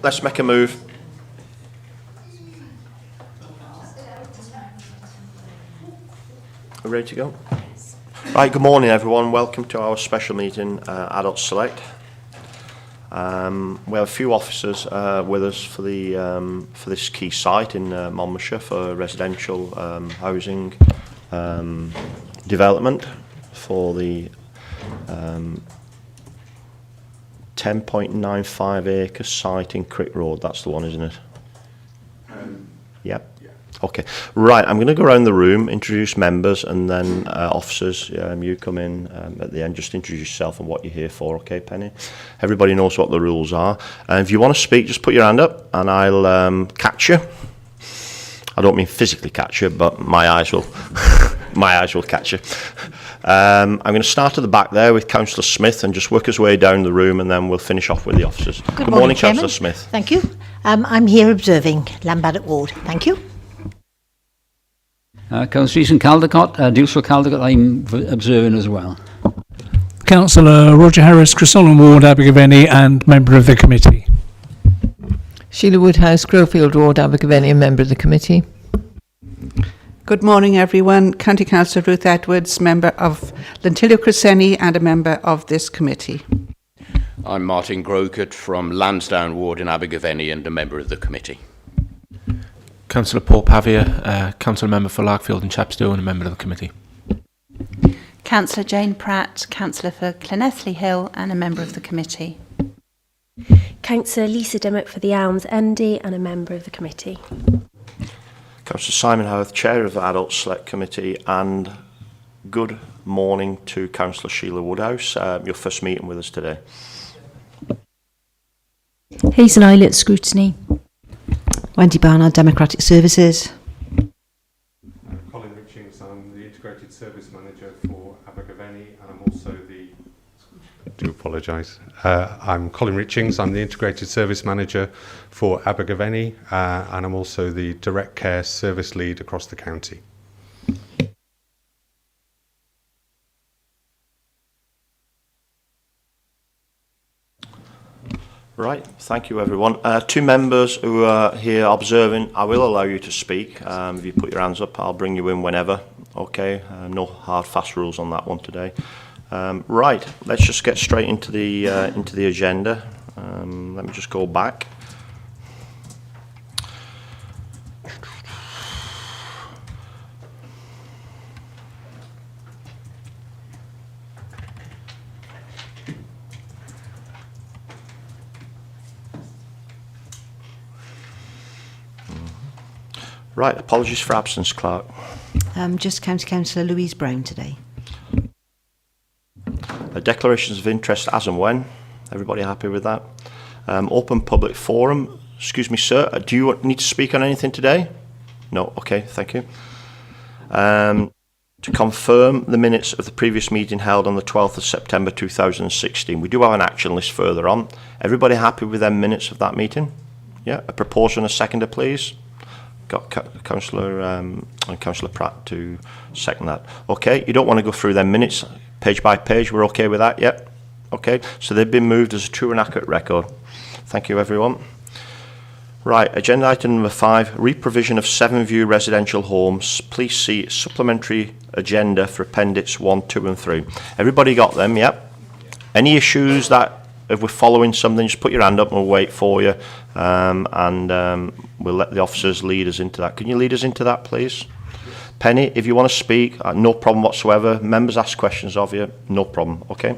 let's make a move. Ready to go? Right, good morning everyone. Welcome to our special meeting, Adult Select. We have a few officers with us for this key site in Monmouthshire for residential housing development for the 10.95 acre site in Crick Road. That's the one, isn't it? Yep. Yeah. Okay. Right. I'm going to go around the room, introduce members, and then officers. You come in at the end. Just introduce yourself and what you're here for. Okay, Penny. Everybody knows what the rules are. If you want to speak, just put your hand up, and I'll catch you. I don't mean physically catch you, but my eyes will. My eyes will catch you. I'm going to start at the back there with Councillor Smith and just work his way down the room, and then we'll finish off with the officers. Good morning, Councillor Smith. Thank you. I'm here observing Lambaddock Ward. Thank you. Councillor Easton Caldecott, Dulesford Caldecott, I'm observing as well. Councillor Roger Harris, Cressolon Ward, Abergavenny, and member of the committee. Sheila Woodhouse, Grofield Ward, Abergavenny, and member of the committee. Good morning, everyone. County Councillor Ruth Edwards, member of Lentillo Crescenny and a member of this committee. I'm Martin Grocott from Lansdowne Ward in Abergavenny and a member of the committee. Councillor Paul Pavia, council member for Larkfield and Chepstow and a member of the committee. Councillor Jane Pratt, councillor for Llanelli Hill and a member of the committee. Councillor Lisa Dimmock for the Elms MD and a member of the committee. Councillor Simon Howth, Chair of the Adult Select Committee, and good morning to Councillor Sheila Woodhouse, your first meeting with us today. Hazel Eilert, Scrutiny. Wendy Barnard, Democratic Services. Colin Richings, I'm the Integrated Service Manager for Abergavenny, and I'm also the... I do apologise. I'm Colin Richings, I'm the Integrated Service Manager for Abergavenny, and I'm also the Direct Care Service Lead across the county. Right, thank you everyone. Two members who are here observing, I will allow you to speak. If you put your hands up, I'll bring you in whenever. Okay, no hard, fast rules on that one today. Right, let's just get straight into the agenda. Let me just go back. Right, apologies for absence, Clerk. Just County Councillor Louise Brown today. Declarations of interest as and when. Everybody happy with that? Open public forum. Excuse me, sir. Do you need to speak on anything today? No. Okay, thank you. To confirm the minutes of the previous meeting held on the 12th of September 2016. We do have an action list further on. Everybody happy with them minutes of that meeting? Yeah. A proposer and a seconder, please. Got Councillor Pratt to second that. Okay, you don't want to go through them minutes page by page. We're okay with that? Yep. Okay, so they've been moved as a true and accurate record. Thank you, everyone. Right, agenda item number 5, re-provision of 7 View residential homes. Please see supplementary agenda for appendix 1, 2 and 3. Everybody got them? Yep. Any issues that if we're following something, just put your hand up and we'll wait for you, and we'll let the officers lead us into that. Can you lead us into that, please? Penny, if you want to speak, no problem whatsoever. Members ask questions of you, no problem, okay?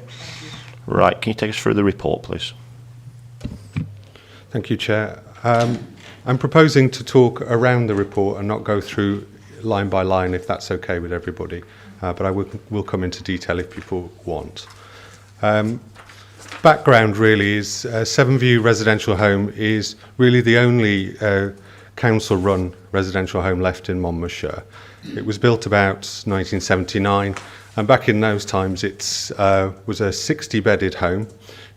Right, can you take us through the report, please? Thank you, Chair. I'm proposing to talk around the report and not go through line by line, if that's okay with everybody, but I will come into detail if people want. Background really is 7 View residential home is really the only council-run residential home left in Monmouthshire. It was built about 1979, and back in those times it was a 60-bedded home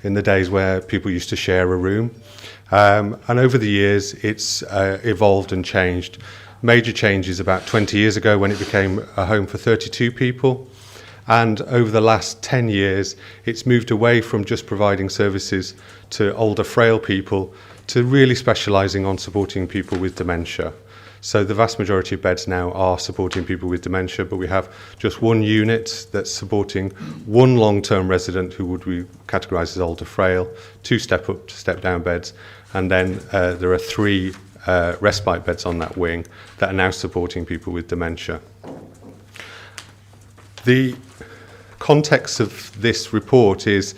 in the days where people used to share a room. And over the years it's evolved and changed. Major changes about 20 years ago when it became a home for 32 people. And over the last 10 years, it's moved away from just providing services to older, frail people to really specialising on supporting people with dementia. So the vast majority of beds now are supporting people with dementia, but we have just one unit that's supporting one long-term resident who would be categorised as older frail, 2 step-up to step-down beds, and then there are 3 respite beds on that wing that are now supporting people with dementia. The context of this report is,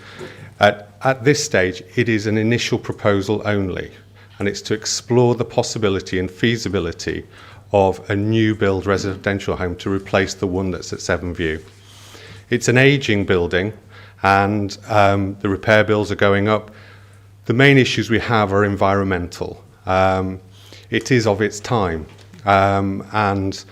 at this stage, it is an initial proposal only, and it's to explore the possibility and feasibility of a new build residential home to replace the one that's at Seven View. It's an ageing building, and the repair bills are going up. The main issues we have are environmental. It is of its time, and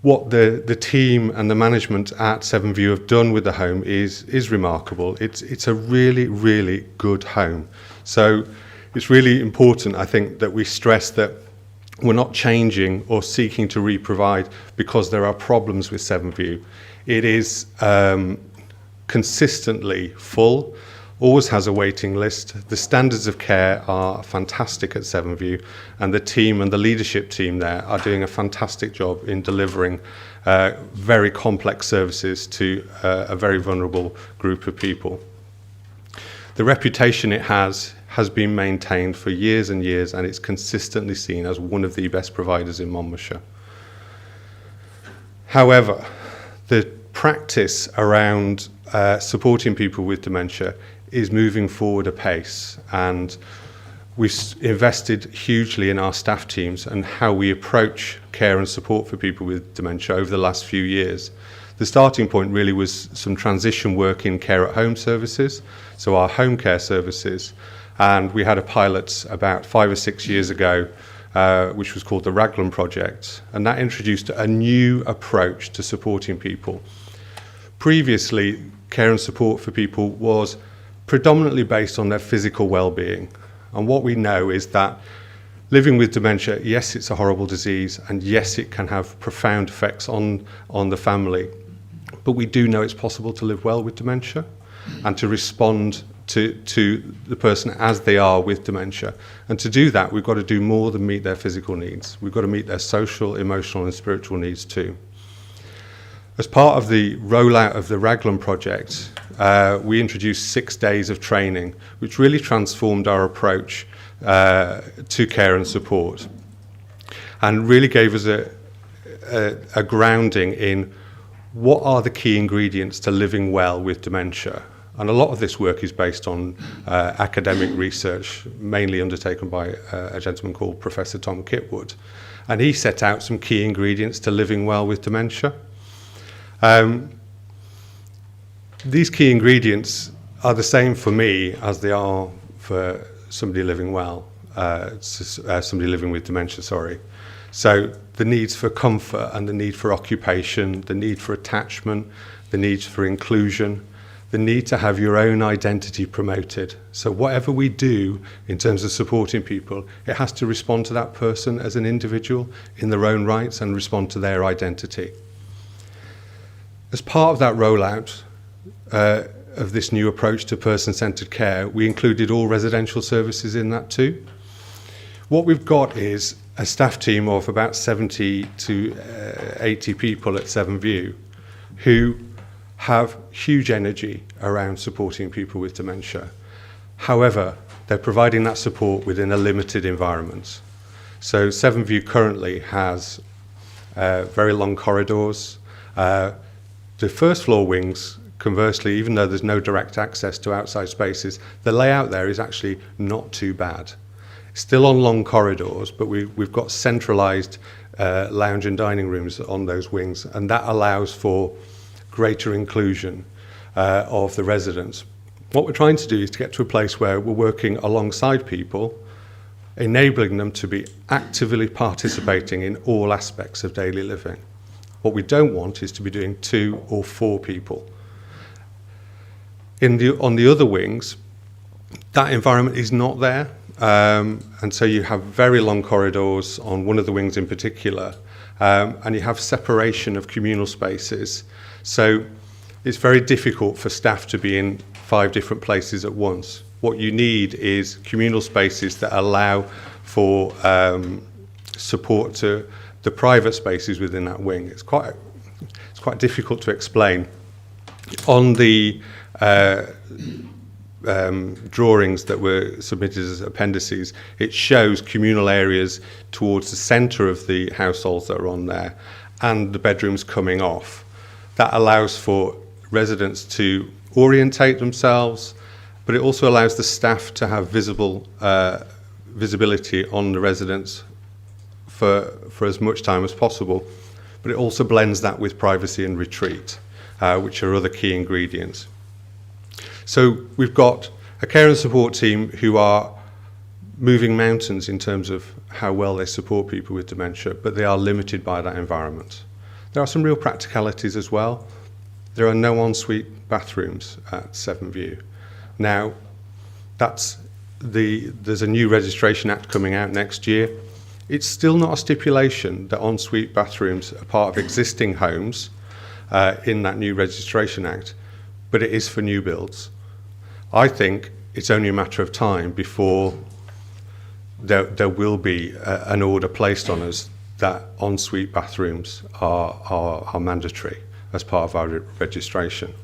what the team and the management at Seven View have done with the home is remarkable. It's a really, really good home. So it's really important, I think, that we stress that we're not changing or seeking to re-provide because there are problems with Seven View. It is consistently full, always has a waiting list. The standards of care are fantastic at Seven View, and the team and the leadership team there are doing a fantastic job in delivering very complex services to a very vulnerable group of people. The reputation it has been maintained for years and years, and it's consistently seen as one of the best providers in Monmouthshire. However, the practice around supporting people with dementia is moving forward apace, and we've invested hugely in our staff teams and how we approach care and support for people with dementia over the last few years. The starting point really was some transition work in care at home services, so our home care services, and we had a pilot about 5 or 6 years ago which was called the Raglan Project, and that introduced a new approach to supporting people. Previously, care and support for people was predominantly based on their physical well-being, and what we know is that living with dementia, yes, it's a horrible disease, and yes, it can have profound effects on the family, but we do know it's possible to live well with dementia and to respond to the person as they are with dementia. And to do that, we've got to do more than meet their physical needs. We've got to meet their social, emotional and spiritual needs too. As part of the rollout of the Raglan Project, we introduced 6 days of training, which really transformed our approach to care and support, and really gave us a grounding in what are the key ingredients to living well with dementia. And a lot of this work is based on academic research, mainly undertaken by a gentleman called Professor Tom Kitwood. And he set out some key ingredients to living well with dementia. These key ingredients are the same for me as they are for somebody living well, somebody living with dementia, sorry. So the needs for comfort and the need for occupation, the need for attachment, the needs for inclusion, the need to have your own identity promoted. So whatever we do in terms of supporting people, it has to respond to that person as an individual in their own rights and respond to their identity. As part of that rollout of this new approach to person-centred care, we included all residential services in that too. What we've got is a staff team of about 70 to 80 people at Seven View who have huge energy around supporting people with dementia. However, they're providing that support within a limited environment. So Seven View currently has very long corridors. The first floor wings, conversely, even though there's no direct access to outside spaces, the layout there is actually not too bad. Still on long corridors, but we've got centralised lounge and dining rooms on those wings, and that allows for greater inclusion of the residents. What we're trying to do is to get to a place where we're working alongside people, enabling them to be actively participating in all aspects of daily living. What we don't want is to be doing 2 or 4 people. On the other wings, that environment is not there, and so you have very long corridors on one of the wings in particular, and you have separation of communal spaces. So it's very difficult for staff to be in 5 different places at once. What you need is communal spaces that allow for support to the private spaces within that wing. It's quite difficult to explain. On the drawings that were submitted as appendices, it shows communal areas towards the centre of the households that are on there and the bedrooms coming off. That allows for residents to orientate themselves, but it also allows the staff to have visibility on the residents for as much time as possible. But it also blends that with privacy and retreat, which are other key ingredients. So we've got a care and support team who are moving mountains in terms of how well they support people with dementia, but they are limited by that environment. There are some real practicalities as well. There are no ensuite bathrooms at Seven View. Now, there's a new Registration Act coming out next year. It's still not a stipulation that ensuite bathrooms are part of existing homes in that new Registration Act, but it is for new builds. I think it's only a matter of time before there will be an order placed on us that ensuite bathrooms are mandatory as part of our registration.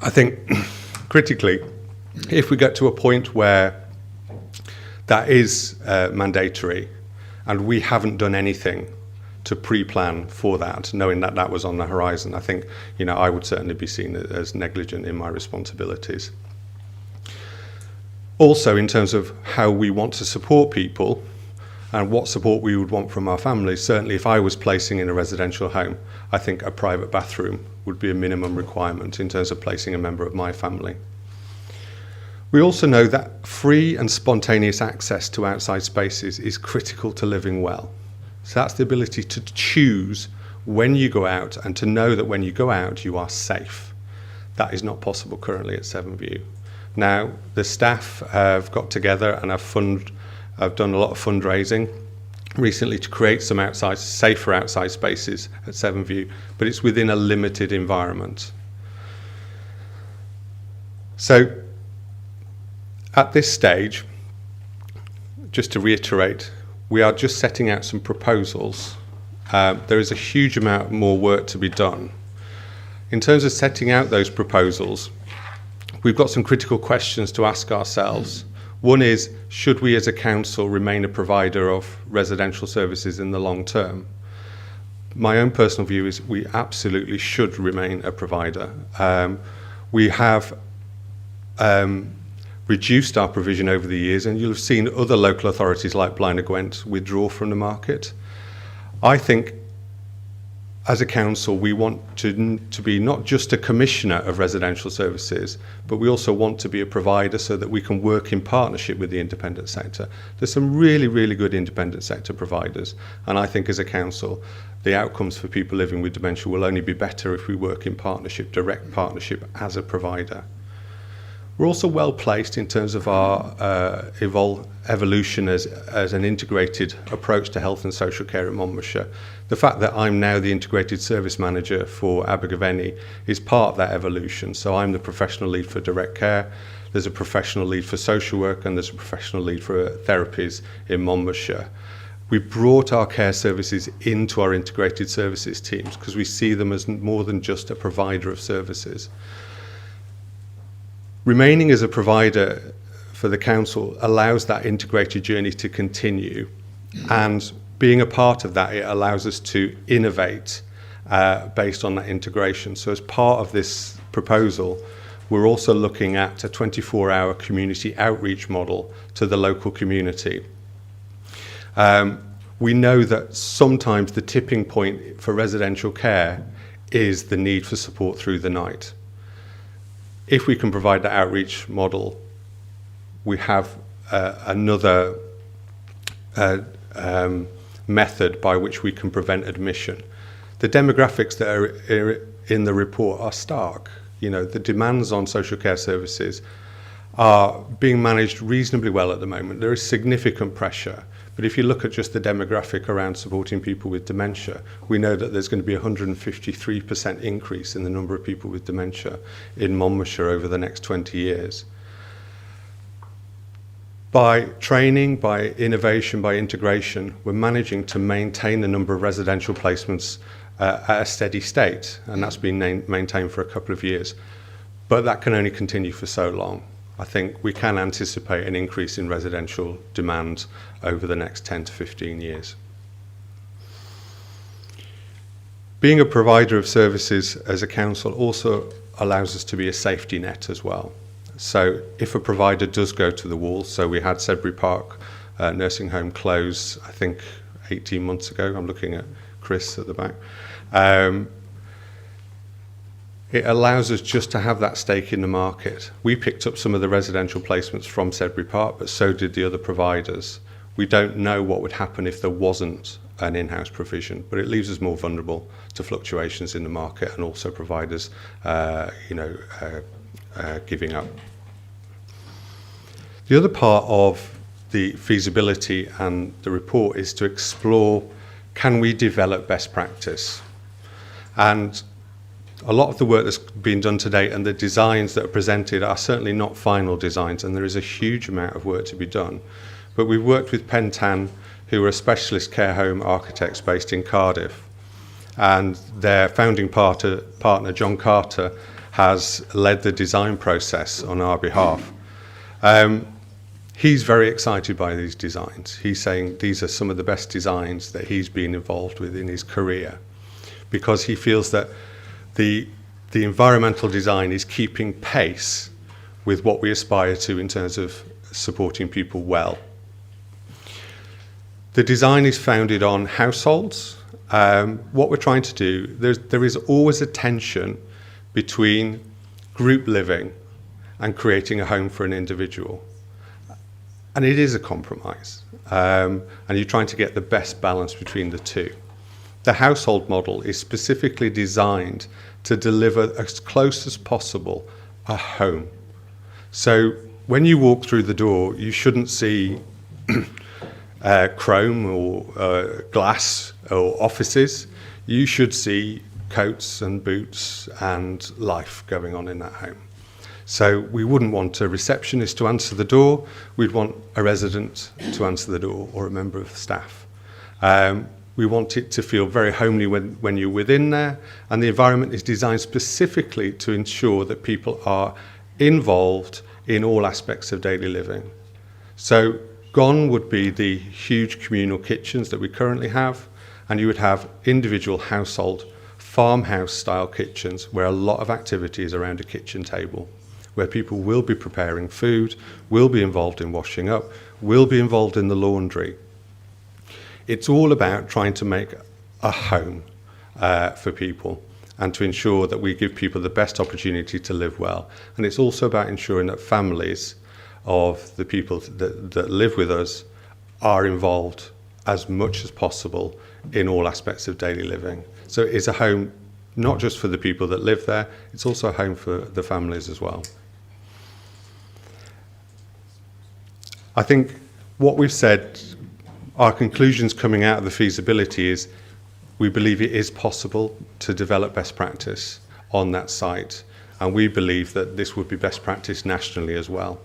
I think critically, if we get to a point where that is mandatory and we haven't done anything to pre-plan for that, knowing that that was on the horizon, I think, I would certainly be seen as negligent in my responsibilities. Also, in terms of how we want to support people and what support we would want from our families, certainly if I was placing in a residential home, I think a private bathroom would be a minimum requirement in terms of placing a member of my family. We also know that free and spontaneous access to outside spaces is critical to living well. So that's the ability to choose when you go out and to know that when you go out, you are safe. That is not possible currently at Seven View. Now, the staff have got together and have done a lot of fundraising recently to create some safer outside spaces at Seven View, but it's within a limited environment. So, at this stage, just to reiterate, we are just setting out some proposals. There is a huge amount more work to be done. In terms of setting out those proposals, we've got some critical questions to ask ourselves. One is, should we as a council remain a provider of residential services in the long term? My own personal view is we absolutely should remain a provider. We have reduced our provision over the years, and you'll have seen other local authorities like Blaenau Gwent withdraw from the market. I think as a council we want to be not just a commissioner of residential services, but we also want to be a provider so that we can work in partnership with the independent sector. There's some really, really good independent sector providers, and I think as a council the outcomes for people living with dementia will only be better if we work in partnership, direct partnership as a provider. We're also well placed in terms of our evolution as an integrated approach to health and social care in Monmouthshire. The fact that I'm now the integrated service manager for Abergavenny is part of that evolution. So I'm the professional lead for direct care, there's a professional lead for social work, and there's a professional lead for therapies in Monmouthshire. We brought our care services into our integrated services teams because we see them as more than just a provider of services. Remaining as a provider for the council allows that integrated journey to continue, and being a part of that, it allows us to innovate based on that integration. So as part of this proposal, we're also looking at a 24-hour community outreach model to the local community. We know that sometimes the tipping point for residential care is the need for support through the night. If we can provide that outreach model, we have another method by which we can prevent admission. The demographics that are in the report are stark. The demands on social care services are being managed reasonably well at the moment. There is significant pressure, But if you look at just the demographic around supporting people with dementia, we know that there's going to be a 153% increase in the number of people with dementia in Monmouthshire over the next 20 years. By training, by innovation, by integration, we're managing to maintain the number of residential placements at a steady state, and that's been maintained for a couple of years. But that can only continue for so long. I think we can anticipate an increase in residential demand over the next 10 to 15 years. Being a provider of services as a council also allows us to be a safety net as well. So if a provider does go to the wall, so we had Sedbury Park nursing home close, I think 18 months ago. I'm looking at Chris at the back. It allows us just to have that stake in the market. We picked up some of the residential placements from Sedbury Park, but so did the other providers. We don't know what would happen if there wasn't an in-house provision, but it leaves us more vulnerable to fluctuations in the market and also providers giving up. The other part of the feasibility and the report is to explore, can we develop best practice? And a lot of the work that's been done to date and the designs that are presented are certainly not final designs, and there is a huge amount of work to be done. But we've worked with Pentan, who are a specialist care home architects based in Cardiff, and their founding partner, John Carter, has led the design process on our behalf. He's very excited by these designs. He's saying these are some of the best designs that he's been involved with in his career, because he feels that the environmental design is keeping pace with what we aspire to in terms of supporting people well. The design is founded on households. What we're trying to do, there is always a tension between group living and creating a home for an individual. And it is a compromise. And you're trying to get the best balance between the two. The household model is specifically designed to deliver as close as possible a home. So when you walk through the door, you shouldn't see chrome or glass or offices. You should see coats and boots and life going on in that home. So we wouldn't want a receptionist to answer the door. We'd want a resident to answer the door or a member of staff. We want it to feel very homely when you're within there, and the environment is designed specifically to ensure that people are involved in all aspects of daily living. So gone would be the huge communal kitchens that we currently have, and you would have individual household, farmhouse-style kitchens where a lot of activity is around a kitchen table, where people will be preparing food, will be involved in washing up, will be involved in the laundry. It's all about trying to make a home for people and to ensure that we give people the best opportunity to live well. And it's also about ensuring that families of the people that live with us are involved as much as possible in all aspects of daily living. So it's a home not just for the people that live there, it's also a home for the families as well. I think what we've said, our conclusions coming out of the feasibility is we believe it is possible to develop best practice on that site, and we believe that this would be best practice nationally as well.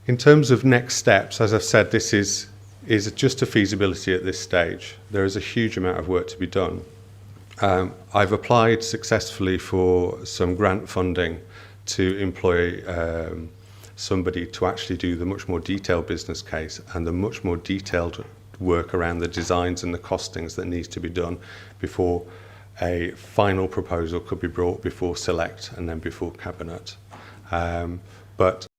In terms of next steps, as I've said, this is just a feasibility at this stage. There is a huge amount of work to be done. I've applied successfully for some grant funding to employ somebody to actually do the much more detailed business case and the much more detailed work around the designs and the costings that needs to be done before a final proposal could be brought before Select and then before Cabinet. But